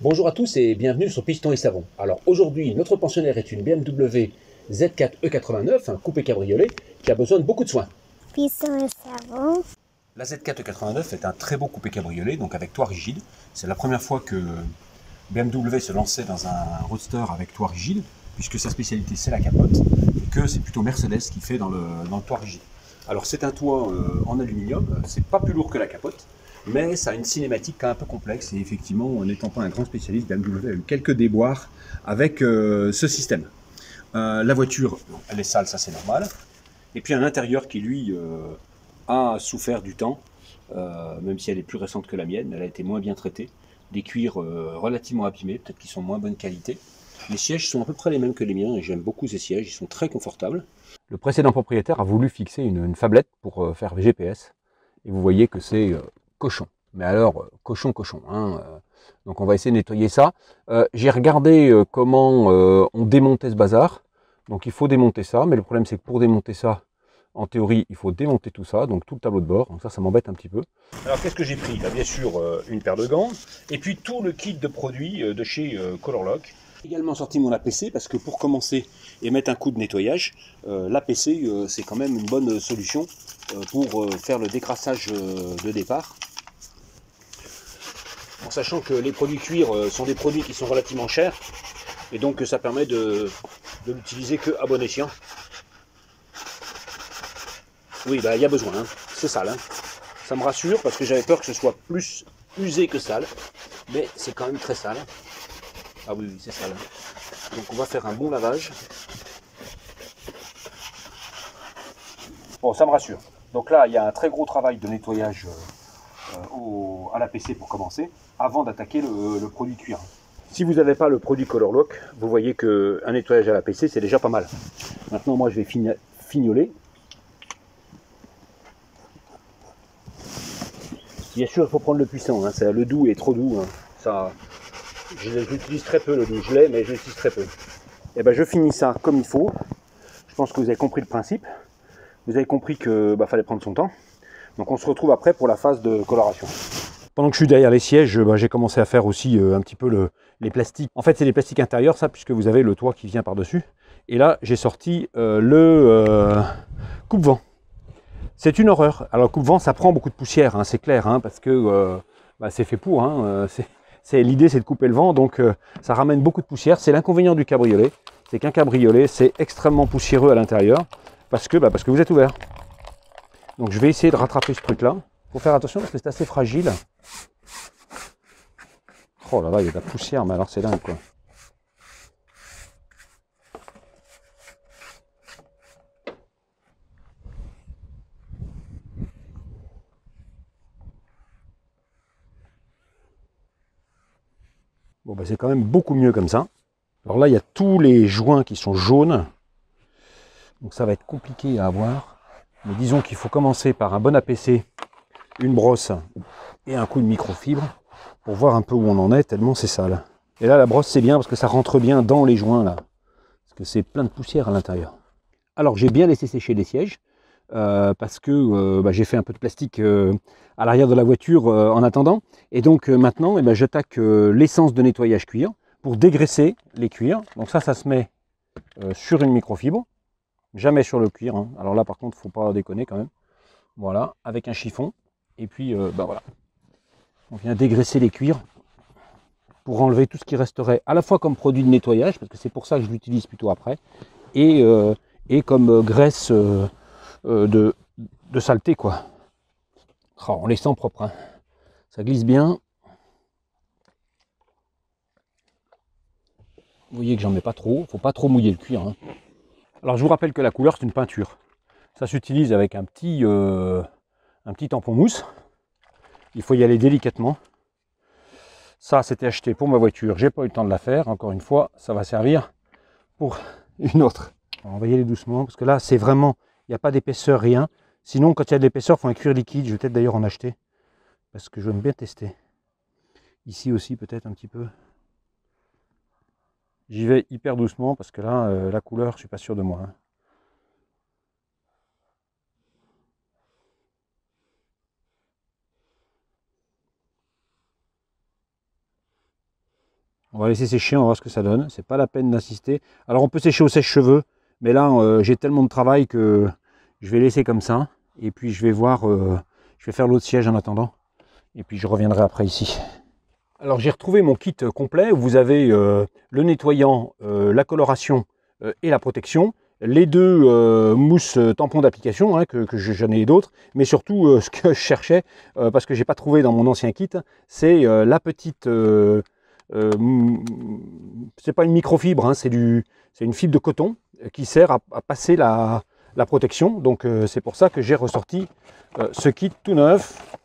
Bonjour à tous et bienvenue sur Piston et Savon. Alors aujourd'hui, notre pensionnaire est une BMW Z4 E89, un coupé cabriolet, qui a besoin de beaucoup de soins. Piston et savon. La Z4 E89 est un très beau coupé cabriolet, donc avec toit rigide. C'est la première fois que BMW se lançait dans un roadster avec toit rigide, puisque sa spécialité c'est la capote, et que c'est plutôt Mercedes qui fait dans le toit rigide. Alors c'est un toit en aluminium, c'est pas plus lourd que la capote, mais ça a une cinématique quand même un peu complexe, et effectivement, en n'étant pas un grand spécialiste, BMW a eu quelques déboires avec ce système. La voiture, elle est sale, ça c'est normal, et puis un intérieur qui lui a souffert du temps, même si elle est plus récente que la mienne, elle a été moins bien traitée. Des cuirs relativement abîmés, peut-être qu'ils sont moins bonne qualité. Les sièges sont à peu près les mêmes que les miens et j'aime beaucoup ces sièges, ils sont très confortables. Le précédent propriétaire a voulu fixer une fablette pour faire GPS et vous voyez que c'est cochon. Mais alors, cochon. Hein, donc on va essayer de nettoyer ça. J'ai regardé comment on démontait ce bazar. Donc il faut démonter ça, mais le problème c'est que pour démonter ça, en théorie, il faut démonter tout ça, donc tout le tableau de bord. Donc ça m'embête un petit peu. Alors qu'est-ce que j'ai pris? Bien sûr, une paire de gants, et puis tout le kit de produits de chez Colorlock. J'ai également sorti mon APC, parce que pour commencer et mettre un coup de nettoyage, l'APC, c'est quand même une bonne solution pour faire le décrassage de départ. En sachant que les produits cuir sont des produits qui sont relativement chers, et donc ça permet de l'utiliser que à bon escient. Oui, il y a besoin, hein. C'est sale. Hein. Ça me rassure parce que j'avais peur que ce soit plus usé que sale. Mais c'est quand même très sale. Ah oui, c'est sale. Donc on va faire un bon lavage. Bon, ça me rassure. Donc là, il y a un très gros travail de nettoyage à la PC pour commencer, avant d'attaquer le produit cuir. Si vous n'avez pas le produit Colorlock, vous voyez qu'un nettoyage à la PC, c'est déjà pas mal. Maintenant, moi, je vais fignoler. Bien sûr, il faut prendre le puissant, hein. Le doux est trop doux. Hein. Ça, j'utilise très peu le doux, je l'ai, mais je l'utilise très peu. Et ben, je finis ça comme il faut. Je pense que vous avez compris le principe. Vous avez compris qu'il fallait prendre son temps. Donc on se retrouve après pour la phase de coloration. Pendant que je suis derrière les sièges, j'ai commencé à faire aussi un petit peu les plastiques. En fait, c'est les plastiques intérieurs, ça, puisque vous avez le toit qui vient par-dessus. Et là, j'ai sorti le coupe-vent. C'est une horreur. Alors, le coupe-vent, ça prend beaucoup de poussière, hein, c'est clair, hein, parce que c'est fait pour. Hein, l'idée, c'est de couper le vent, donc ça ramène beaucoup de poussière. C'est l'inconvénient du cabriolet, c'est qu'un cabriolet, c'est extrêmement poussiéreux à l'intérieur, parce que vous êtes ouvert. Donc, je vais essayer de rattraper ce truc-là. Il faut faire attention parce que c'est assez fragile. Oh là là, il y a de la poussière, mais alors c'est dingue, quoi. Bon, c'est quand même beaucoup mieux comme ça. Alors là, il y a tous les joints qui sont jaunes. Donc ça va être compliqué à avoir. Mais disons qu'il faut commencer par un bon APC, une brosse et un coup de microfibre pour voir un peu où on en est, tellement c'est sale. Et là, la brosse, c'est bien parce que ça rentre bien dans les joints, là. Parce que c'est plein de poussière à l'intérieur. Alors, j'ai bien laissé sécher les sièges. Parce que j'ai fait un peu de plastique à l'arrière de la voiture en attendant. Et donc maintenant, j'attaque l'essence de nettoyage cuir pour dégraisser les cuirs. Donc ça se met sur une microfibre, jamais sur le cuir. Hein. Alors là, par contre, faut pas déconner quand même. Voilà, avec un chiffon. Et puis, voilà. On vient dégraisser les cuirs pour enlever tout ce qui resterait à la fois comme produit de nettoyage, parce que c'est pour ça que je l'utilise plutôt après, et comme graisse de saleté, quoi. Oh, on les sent propres, hein. Ça glisse bien. Vous voyez que j'en mets pas trop, faut pas trop mouiller le cuir. Hein. Alors je vous rappelle que la couleur c'est une peinture. Ça s'utilise avec un petit tampon mousse. Il faut y aller délicatement. Ça c'était acheté pour ma voiture, j'ai pas eu le temps de la faire. Encore une fois, ça va servir pour une autre. Alors, on va y aller doucement parce que là c'est vraiment, il n'y a pas d'épaisseur, rien. Sinon quand il y a de l'épaisseur, il faut un cuir liquide. Je vais peut-être d'ailleurs en acheter parce que je veux bien tester. Ici aussi peut-être un petit peu. J'y vais hyper doucement parce que là, la couleur, je suis pas sûr de moi. Hein. On va laisser sécher, on va voir ce que ça donne. C'est pas la peine d'insister. Alors on peut sécher au sèche-cheveux, mais là j'ai tellement de travail que je vais laisser comme ça. Et puis je vais voir, je vais faire l'autre siège en attendant. Et puis je reviendrai après ici. Alors j'ai retrouvé mon kit complet où vous avez le nettoyant, la coloration et la protection. Les deux mousses tampons d'application, hein, que j'en ai d'autres, mais surtout ce que je cherchais, parce que j'ai pas trouvé dans mon ancien kit, c'est la petite, c'est pas une microfibre, hein, c'est une fibre de coton qui sert à passer la protection. Donc c'est pour ça que j'ai ressorti ce kit tout neuf,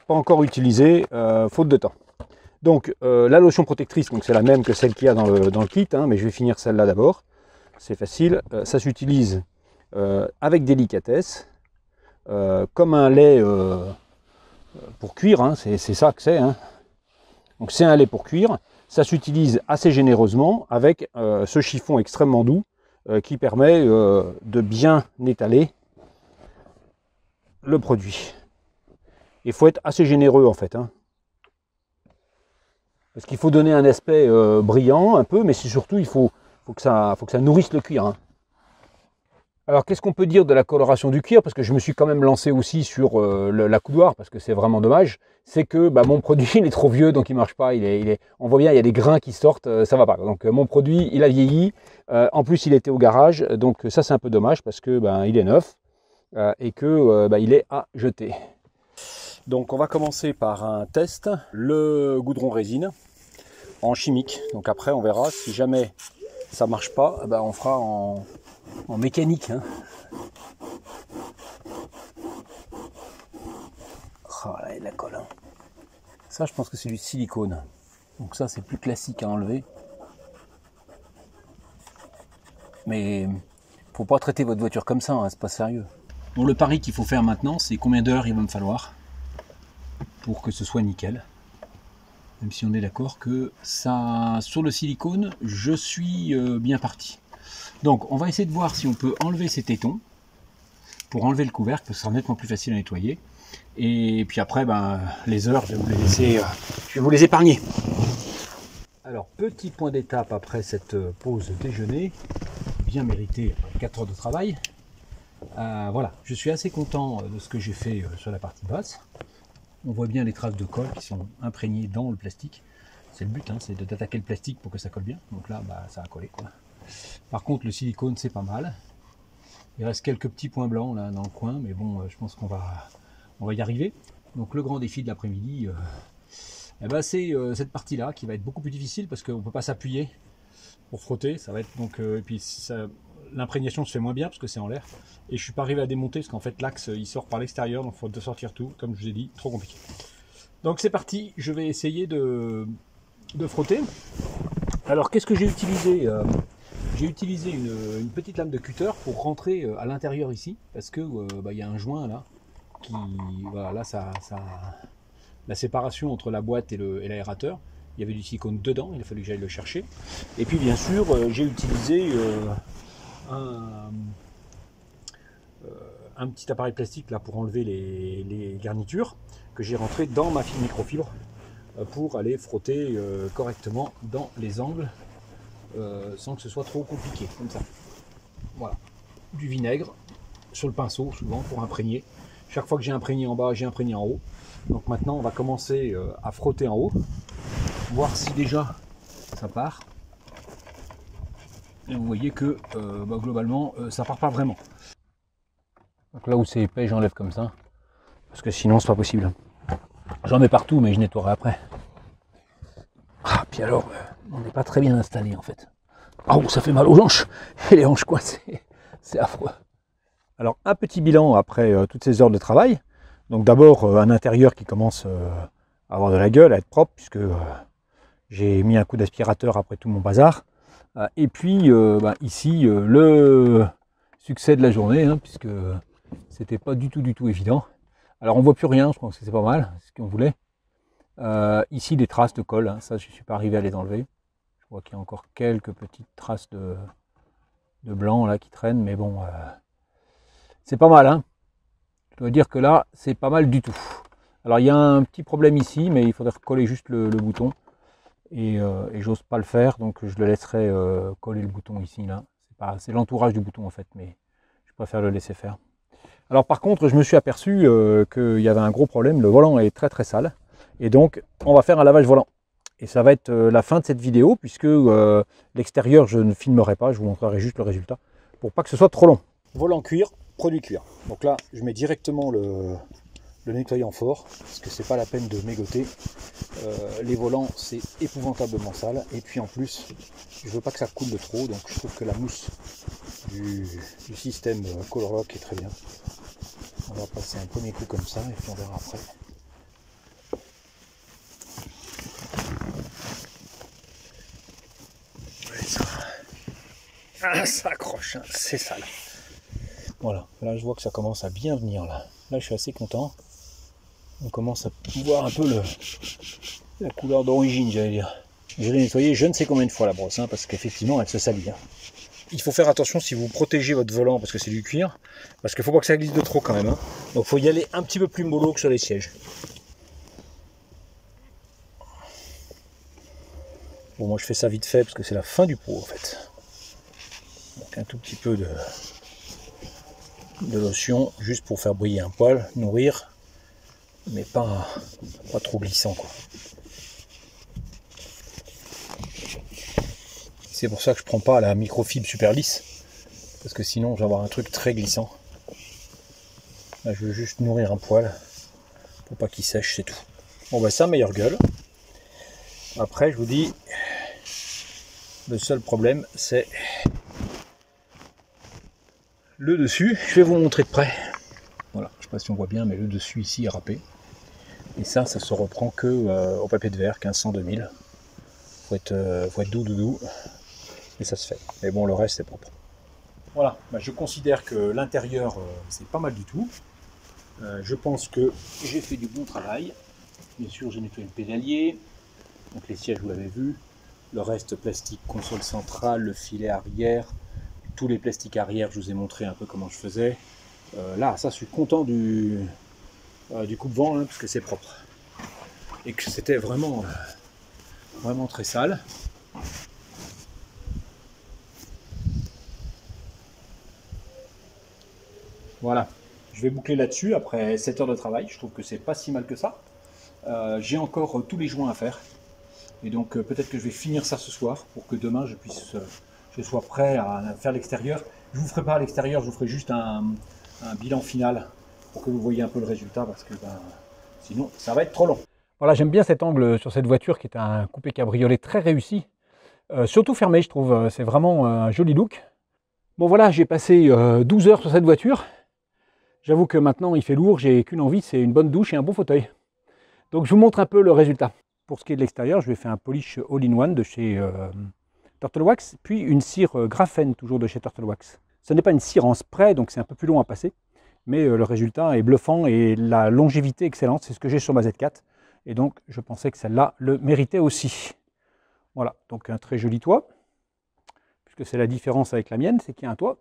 pas encore utilisé, faute de temps. Donc la lotion protectrice, c'est la même que celle qu'il y a dans le kit, hein, mais je vais finir celle-là d'abord. C'est facile, ça s'utilise avec délicatesse, comme un lait pour cuire, hein, c'est ça que c'est. Hein. Donc c'est un lait pour cuire, ça s'utilise assez généreusement avec ce chiffon extrêmement doux qui permet de bien étaler le produit. Il faut être assez généreux en fait. Hein. Parce qu'il faut donner un aspect brillant un peu, mais surtout il faut que ça nourrisse le cuir. Hein. Alors qu'est-ce qu'on peut dire de la coloration du cuir? Parce que je me suis quand même lancé aussi sur la coudoir, parce que c'est vraiment dommage. C'est que mon produit il est trop vieux, donc il ne marche pas. On voit bien, il y a des grains qui sortent, ça ne va pas. Donc mon produit, il a vieilli. En plus, il était au garage, donc ça c'est un peu dommage parce que il est neuf et que il est à jeter. Donc on va commencer par un test, le goudron résine en chimique. Donc après on verra si jamais ça marche pas, on fera en mécanique. Hein. Oh là, il y a de la colle. Hein. Ça je pense que c'est du silicone. Donc ça c'est plus classique à enlever. Mais faut pas traiter votre voiture comme ça, hein, c'est pas sérieux. Bon, le pari qu'il faut faire maintenant, c'est combien d'heures il va me falloir pour que ce soit nickel. Même si on est d'accord que ça, sur le silicone, je suis bien parti. Donc on va essayer de voir si on peut enlever ces tétons pour enlever le couvercle, parce que ce sera nettement plus facile à nettoyer. Et puis après, les heures, je vais vous les épargner. Alors, petit point d'étape après cette pause déjeuner, bien méritée, 4 heures de travail. Voilà, je suis assez content de ce que j'ai fait sur la partie basse. On voit bien les traces de colle qui sont imprégnées dans le plastique. C'est le but, hein, c'est d'attaquer le plastique pour que ça colle bien. Donc là, ça a collé, quoi. Par contre, le silicone, c'est pas mal. Il reste quelques petits points blancs là dans le coin, mais bon, je pense qu'on va y arriver. Donc le grand défi de l'après-midi, c'est cette partie-là qui va être beaucoup plus difficile parce qu'on ne peut pas s'appuyer pour frotter. Ça va être donc et puis l'imprégnation se fait moins bien parce que c'est en l'air. Et je suis pas arrivé à démonter parce qu'en fait l'axe il sort par l'extérieur, donc il faut sortir tout. Comme je vous ai dit, trop compliqué. Donc c'est parti, je vais essayer de frotter. Alors qu'est-ce que j'ai utilisé? J'ai utilisé une petite lame de cutter pour rentrer à l'intérieur ici, parce que y a un joint là, qui, voilà, là la séparation entre la boîte et l'aérateur, il y avait du silicone dedans, il a fallu que j'aille le chercher. Et puis bien sûr, j'ai utilisé un petit appareil plastique là pour enlever les garnitures, que j'ai rentré dans ma microfibre pour aller frotter correctement dans les angles. Sans que ce soit trop compliqué, comme ça. Voilà, du vinaigre sur le pinceau souvent pour imprégner. Chaque fois que j'ai imprégné en bas, j'ai imprégné en haut. Donc maintenant on va commencer à frotter en haut, voir si déjà ça part. Et vous voyez que globalement ça part pas vraiment. Donc là où c'est épais, j'enlève comme ça, parce que sinon c'est pas possible. J'en mets partout, mais je nettoierai après. Ah, puis alors, on n'est pas très bien installé en fait. Ah, ça fait mal aux hanches, et les hanches coincées, c'est affreux. Alors, un petit bilan après toutes ces heures de travail. Donc d'abord, un intérieur qui commence à avoir de la gueule, à être propre, puisque j'ai mis un coup d'aspirateur après tout mon bazar. Et puis, ici, le succès de la journée, hein, puisque c'était pas du tout évident. Alors, on voit plus rien, je pense que c'est pas mal, c'est ce qu'on voulait. Ici des traces de colle, hein, ça je ne suis pas arrivé à les enlever. Je vois qu'il y a encore quelques petites traces de blanc là qui traînent, mais bon, c'est pas mal. Hein. Je dois dire que là, c'est pas mal du tout. Alors il y a un petit problème ici, mais il faudrait recoller juste le bouton. et j'ose pas le faire, donc je le laisserai coller le bouton ici, là. C'est l'entourage du bouton en fait, mais je préfère le laisser faire. Alors par contre, je me suis aperçu qu'il y avait un gros problème, le volant est très très sale, et donc on va faire un lavage volant. Et ça va être la fin de cette vidéo, puisque l'extérieur je ne filmerai pas, je vous montrerai juste le résultat, pour pas que ce soit trop long. Volant cuir, produit cuir. Donc là, je mets directement le nettoyant fort, parce que c'est pas la peine de mégoter. Les volants, c'est épouvantablement sale, et puis en plus, je veux pas que ça coule de trop, donc je trouve que la mousse du système Colorlock est très bien. On va passer un premier coup comme ça, et puis on verra après. Ah, ça accroche, hein, c'est sale. Voilà, là je vois que ça commence à bien venir là. Là je suis assez content. On commence à voir un peu la couleur d'origine, j'allais dire. Je l'ai nettoyé je ne sais combien de fois la brosse, hein, parce qu'effectivement elle se salit. Hein. Il faut faire attention si vous protégez votre volant, parce que c'est du cuir, parce qu'il ne faut pas que ça glisse de trop quand même. Hein. Donc il faut y aller un petit peu plus mollo que sur les sièges. Bon, moi je fais ça vite fait, parce que c'est la fin du pot en fait. Donc un tout petit peu de lotion, juste pour faire briller un poil, nourrir, mais pas trop glissant quoi. C'est pour ça que je prends pas la microfibre super lisse, parce que sinon je vais avoir un truc très glissant. Là je veux juste nourrir un poil, pour pas qu'il sèche, c'est tout. Bon bah ça, meilleure gueule. Après je vous dis, le seul problème c'est le dessus. Je vais vous montrer de près. Voilà, je ne sais pas si on voit bien, mais le dessus ici est râpé. Et ça se reprend que au papier de verre, 1500-2000. Faut être doux, et ça se fait. Mais bon, le reste c'est propre. Voilà, bah, je considère que l'intérieur c'est pas mal du tout. Je pense que j'ai fait du bon travail. Bien sûr, j'ai nettoyé le pédalier. Donc les sièges, vous l'avez vu. Le reste plastique, console centrale, le filet arrière. Tous les plastiques arrière, je vous ai montré un peu comment je faisais. Là, ça, je suis content du coupe-vent, hein, parce que c'est propre. Et que c'était vraiment très sale. Voilà, je vais boucler là-dessus après 7 heures de travail. Je trouve que c'est pas si mal que ça. J'ai encore tous les joints à faire. Et donc peut-être que je vais finir ça ce soir pour que demain je sois prêt à faire l'extérieur. Je ne vous ferai pas à l'extérieur, je vous ferai juste un bilan final pour que vous voyez un peu le résultat, parce que sinon ça va être trop long. Voilà, j'aime bien cet angle sur cette voiture qui est un coupé cabriolet très réussi. Surtout fermé, je trouve, c'est vraiment un joli look. Bon voilà, j'ai passé 12 heures sur cette voiture. J'avoue que maintenant il fait lourd, j'ai qu'une envie, c'est une bonne douche et un bon fauteuil. Donc je vous montre un peu le résultat. Pour ce qui est de l'extérieur, je vais faire un polish all-in-one de chez Turtle Wax, puis une cire graphène toujours de chez Turtle Wax. Ce n'est pas une cire en spray, donc c'est un peu plus long à passer, mais le résultat est bluffant et la longévité excellente, c'est ce que j'ai sur ma Z4. Et donc je pensais que celle-là le méritait aussi. Voilà, donc un très joli toit, puisque c'est la différence avec la mienne, c'est qu'il y a un toit.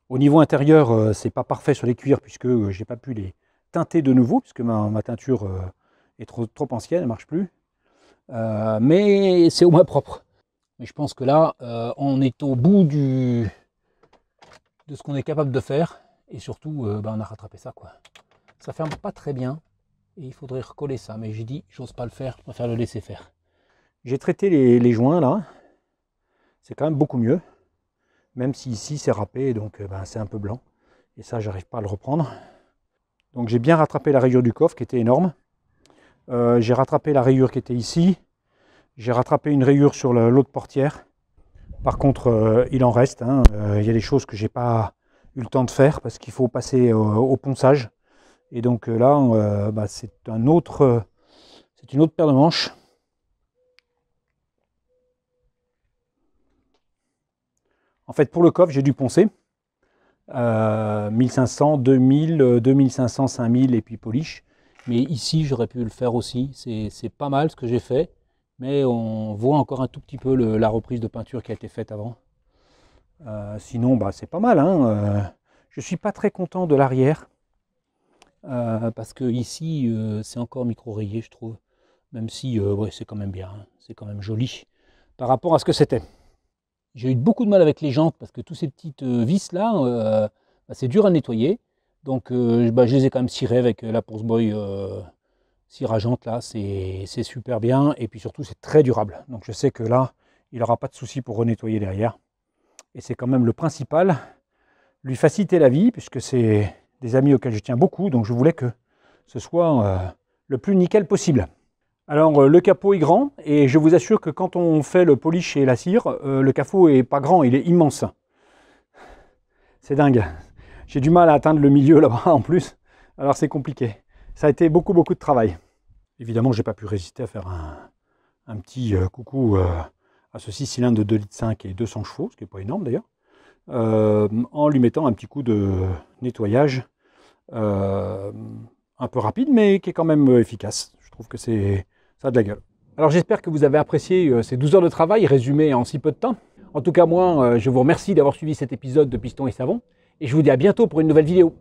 Au niveau intérieur, c'est pas parfait sur les cuirs, puisque j'ai pas pu les teinter de nouveau, puisque ma teinture est trop ancienne, elle ne marche plus. Mais c'est au moins propre. Mais je pense que là, on est au bout de ce qu'on est capable de faire. Et surtout, on a rattrapé ça, quoi. Ça ferme pas très bien. Et il faudrait recoller ça. Mais j'ai dit, j'ose pas le faire, je préfère le laisser faire. J'ai traité les joints, là. C'est quand même beaucoup mieux. Même si ici, c'est râpé, donc c'est un peu blanc. Et ça, j'arrive pas à le reprendre. Donc j'ai bien rattrapé la rayure du coffre qui était énorme. J'ai rattrapé la rayure qui était ici. J'ai rattrapé une rayure sur l'autre portière. Par contre, il en reste. Hein. Il y a des choses que j'ai pas eu le temps de faire parce qu'il faut passer au ponçage. Et donc là, c'est une autre paire de manches. En fait, pour le coffre, j'ai dû poncer. 1500, 2000, 2500, 5000 et puis polish. Mais ici, j'aurais pu le faire aussi. C'est pas mal ce que j'ai fait. Mais on voit encore un tout petit peu la reprise de peinture qui a été faite avant. Sinon, c'est pas mal. Hein. Je suis pas très content de l'arrière. parce que ici c'est encore micro-rayé, je trouve. Même si ouais, c'est quand même bien, hein. C'est quand même joli par rapport à ce que c'était. J'ai eu beaucoup de mal avec les jantes parce que tous ces petites vis là, c'est dur à nettoyer. Donc je les ai quand même cirées avec la Purse Boy cire à jantes là, c'est super bien. Et puis surtout c'est très durable. Donc je sais que là, il n'aura pas de souci pour renettoyer derrière. Et c'est quand même le principal, lui faciliter la vie, puisque c'est des amis auxquels je tiens beaucoup. Donc je voulais que ce soit le plus nickel possible. Alors le capot est grand et je vous assure que quand on fait le polish et la cire, le capot est pas grand, il est immense. C'est dingue. J'ai du mal à atteindre le milieu là-bas en plus, alors c'est compliqué. Ça a été beaucoup de travail. Évidemment, j'ai pas pu résister à faire un petit coucou à ce 6 cylindres de 2,5 litres et 200 chevaux, ce qui n'est pas énorme d'ailleurs, en lui mettant un petit coup de nettoyage un peu rapide, mais qui est quand même efficace. Je trouve que ça a de la gueule. Alors j'espère que vous avez apprécié ces 12 heures de travail résumées en si peu de temps. En tout cas moi, je vous remercie d'avoir suivi cet épisode de Piston et Savon, et je vous dis à bientôt pour une nouvelle vidéo.